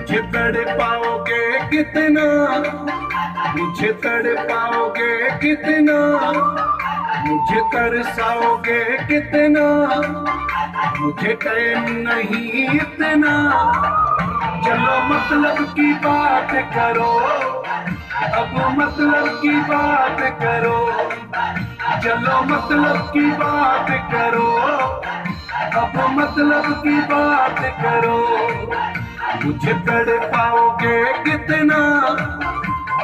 मुझे तड़पाओगे कितना, मुझे तड़पाओगे कितना, मुझे तरसाओगे कितना, मुझे टाइम नहीं इतना। चलो मतलब की बात करो, अब मतलब की बात करो, चलो मतलब की बात करो, अब मतलब की बात करो। मुझे तड़पाओगे कितना,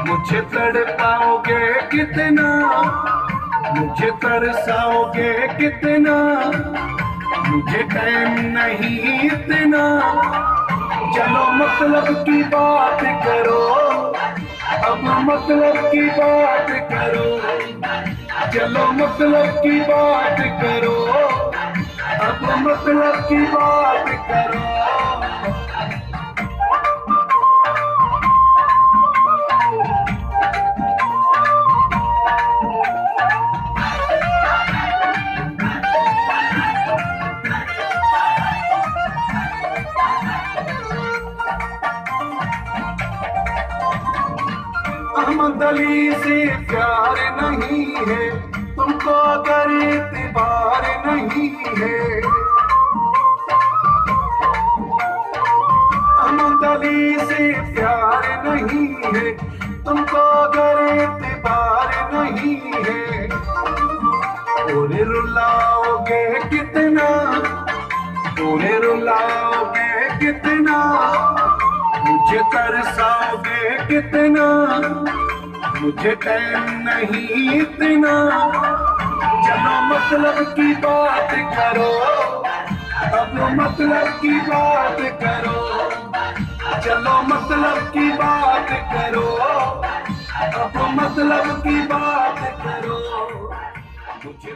मुझे तड़पाओगे कितना, मुझे तरसाओगे कितना, मुझे टाइम नहीं इतना। चलो मतलब की बात करो, अब मतलब की बात करो, चलो मतलब की बात करो, अब मतलब की बात करो। अहमद अली से प्यार नहीं है तुमको अगर एतबार नहीं है। अहमद अली से प्यार नहीं है तुमको अगर एतबार नहीं है। और रुलाओगे कितना, और रुलाओगे कितना, मुझे तरसाओगे कितना, मुझे टाइम नहीं इतना। चलो मतलब की बात करो, अब मतलब की बात करो, चलो मतलब की बात करो, अब मतलब की बात करो। मुझे